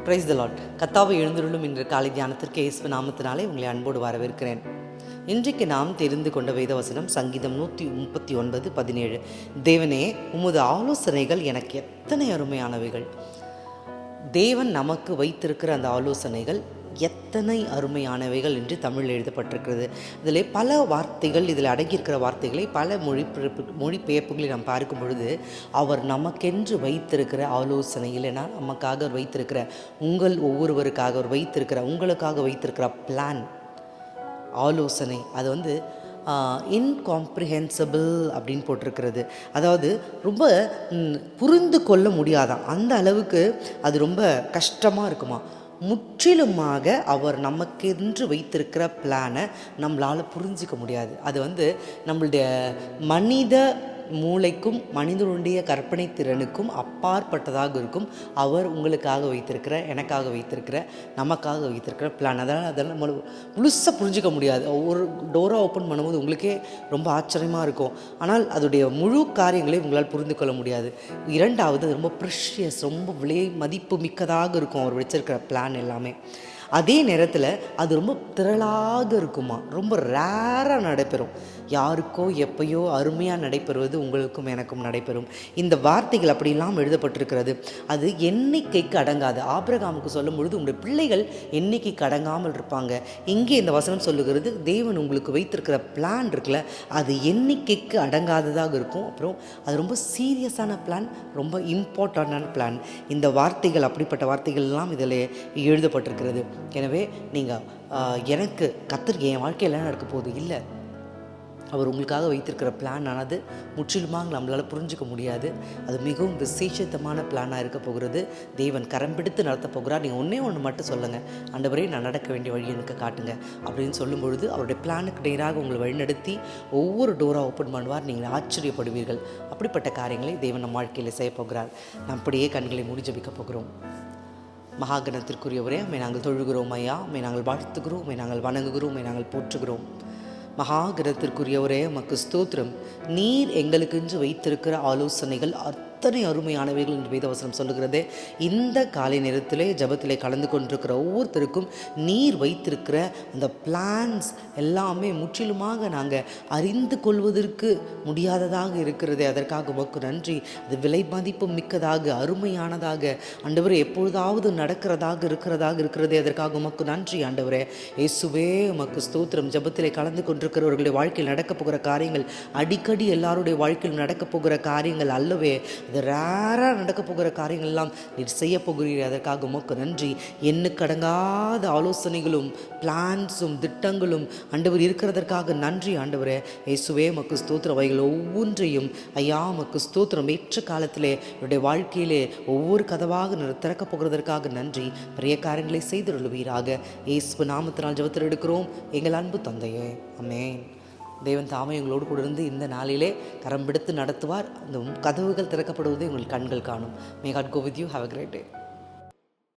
Praise the Lord. கர்த்தாவே எழுந்தருளும் இன்று காலை தியானத்திற்கு இயேசு நாமத்தினாலே உங்களை அன்போடு வரவேற்கிறேன். இன்றைக்கு நாம் தெரிந்து கொண்ட வேதவசனம் சங்கீதம் 139:17. தேவனே, உமது ஆலோசனைகள் எனக்கு எத்தனை அருமையானவைகள். தேவன் நமக்கு வைத்திருக்கிற அந்த ஆலோசனைகள் எத்தனை அருமையானவைகள் என்று தமிழில் எழுதப்பட்டிருக்கிறது. இதில் பல வார்த்தைகள், இதில் அடங்கியிருக்கிற வார்த்தைகளை பல மொழிபெயர்ப்புகளை நாம் பார்க்கும் பொழுது, அவர் நமக்கென்று வைத்திருக்கிற ஆலோசனை இல்லைனா நமக்காக வைத்திருக்கிற, ஒவ்வொருவருக்காக அவர் வைத்திருக்கிற, உங்களுக்காக வைத்திருக்கிற பிளான், ஆலோசனை, அது இன்காம்ப்ரிஹென்சிபிள் அப்படின்னு போட்டிருக்கிறது. அதாவது ரொம்ப புரிந்து கொள்ள முடியாதான், அந்த அளவுக்கு அது ரொம்ப கஷ்டமாக இருக்குமா. முற்றிலுமாக அவர் நமக்கென்று வைத்திருக்கிற பிளானை நம்மளால் புரிஞ்சிக்க முடியாது. அது நம்மளுடைய மனித மூளைக்கும் மனிதனுடைய கற்பனை திறனுக்கும் அப்பாற்பட்டதாக இருக்கும். அவர் உங்களுக்காக வைத்திருக்கிற, எனக்காக வைத்திருக்கிற, நமக்காக வைத்திருக்கிற பிளான். அதெல்லாம் நம்ம முழுசாக புரிஞ்சிக்க முடியாது. ஒரு டோரை ஓப்பன் பண்ணும்போது உங்களுக்கே ரொம்ப ஆச்சரியமாக இருக்கும். ஆனால் அதோடைய முழு காரியங்களையும் உங்களால் புரிந்து கொள்ள முடியாது. இரண்டாவது, அது ரொம்ப ப்ரெஷியஸ், ரொம்ப விலை மதிப்பு மிக்கதாக இருக்கும் அவர் வச்சிருக்கிற பிளான் எல்லாமே. அதே நேரத்தில் அது ரொம்ப திரளாக இருக்குமா, ரொம்ப ரேராக நடைபெறும். யாருக்கோ எப்பயோ அருமையாக நடைபெறுவது உங்களுக்கும் எனக்கும் நடைபெறும். இந்த வார்த்தைகள் அப்படிலாம் எழுதப்பட்டிருக்கிறது. அது எண்ணிக்கைக்கு அடங்காது. ஆபிரகாமுக்கு சொல்லும் பொழுது உங்களுடைய பிள்ளைகள் எண்ணிக்கைக்கு அடங்காமல் இருப்பாங்க. இங்கே இந்த வசனம் சொல்லுகிறது, தேவன் உங்களுக்கு வைத்திருக்கிற பிளான் இருக்குல்ல, அது எண்ணிக்கைக்கு அடங்காததாக இருக்கும். அப்புறம் அது ரொம்ப சீரியஸான பிளான், ரொம்ப இம்பார்ட்டண்டான பிளான். இந்த வார்த்தைகள், அப்படிப்பட்ட வார்த்தைகள் எல்லாம் இதில் எழுதப்பட்டிருக்கிறது. எனவே நீங்கள் எனக்கு கர்த்தர் என் வாழ்க்கையில் என்ன நடக்க போகுது இல்லை, அவர் உங்களுக்காக வைத்திருக்கிற பிளான் ஆனது முற்றிலுமாக நம்மளால் புரிஞ்சிக்க முடியாது. அது மிகவும் விசேஷத்தமான பிளானாக இருக்க போகிறது. தேவன் கரம் பிடித்து நடத்த போகிறார். நீங்கள் ஒன்று மட்டும் சொல்லுங்கள், ஆண்டவரே, நான் நடக்க வேண்டிய வழி எனக்கு காட்டுங்க அப்படின்னு சொல்லும் பொழுது அவருடைய பிளானுக்கு நேராக உங்களை வழிநடத்தி ஒவ்வொரு டோராக ஓப்பன் பண்ணுவார். நீங்கள் ஆச்சரியப்படுவீர்கள். அப்படிப்பட்ட காரியங்களை தேவன் நம் வாழ்க்கையில் செய்ய போகிறார். நாம் அப்படியே கண்களை மூடி ஜெபிக்க போகிறோம். மகாகணத்திற்குரியவரே, உம்மை நாங்கள் தொழுகிறோம் ஐயா, உம்மை நாங்கள் வாழ்த்துகிறோம், உம்மை நாங்கள் வணங்குகிறோம், உம்மை நாங்கள் போற்றுகிறோம். மகாகணத்திற்குரியவரே, உமக்கு ஸ்தோத்திரம். நீர் எங்களுக்கென்று வைத்திருக்கிற ஆலோசனைகள் அத்தனை அருமையானவைகள் என்று வேதவசனம் சொல்லுகிறது. இந்த காலை நேரத்திலே ஜபத்திலே கலந்து கொண்டிருக்கிற ஒவ்வொருத்தருக்கும் நீர் வைத்திருக்கிற அந்த பிளான்ஸ் எல்லாமே முற்றிலுமாக நாங்கள் அறிந்து கொள்வதற்கு முடியாததாக இருக்கிறது. அதற்காக உமக்கு நன்றி. அது விலை மதிப்பு மிக்கதாக, அருமையானதாக, ஆண்டவரே, எப்பொழுதாவது நடக்கிறதாக இருக்கிறது. அதற்காக உமக்கு நன்றி ஆண்டவரே. இயேசுவே, உமக்கு ஸ்தோத்திரம். ஜபத்திலே கலந்து கொண்டிருக்கிறவர்களுடைய வாழ்க்கையில் நடக்கப் போகிற காரியங்கள் அடிக்கடி எல்லாருடைய வாழ்க்கையில் நடக்கப் போகிற காரியங்கள் அல்லவே, அது ரேராக நடக்க போகிற காரியங்கள் எல்லாம் நீர் செய்ய போகிறீர். அதற்காக உமக்கு நன்றி. எண்ணுக்கு அடங்காத ஆலோசனைகளும் பிளான்ஸும் திட்டங்களும் ஆண்டவர் இருக்கிறதற்காக நன்றி ஆண்டவரே. இயேசுவே, உமக்கு ஸ்தோத்திரம். அவைகள் ஒவ்வொன்றையும் ஐயா உமக்கு ஸ்தோத்திரம். ஏற்ற காலத்திலே என்னுடைய வாழ்க்கையிலே ஒவ்வொரு கதவாக திறக்கப் போகிறதற்காக நன்றி. பெரிய காரியங்களை செய்துள்ளவீராக இயேசு நாமத்தினால் ஜெபத்தில் எடுக்கிறோம் எங்கள் அன்பு தந்தையே, ஆமென். தேவன் தாமே எங்களோடு கூட இருந்து இந்த நாளிலே கரம் பிடித்து நடத்துவார். அந்த கதவுகள் திறக்கப்படுவதை உங்கள் கண்கள் காணும். May God go with you. Have a great day.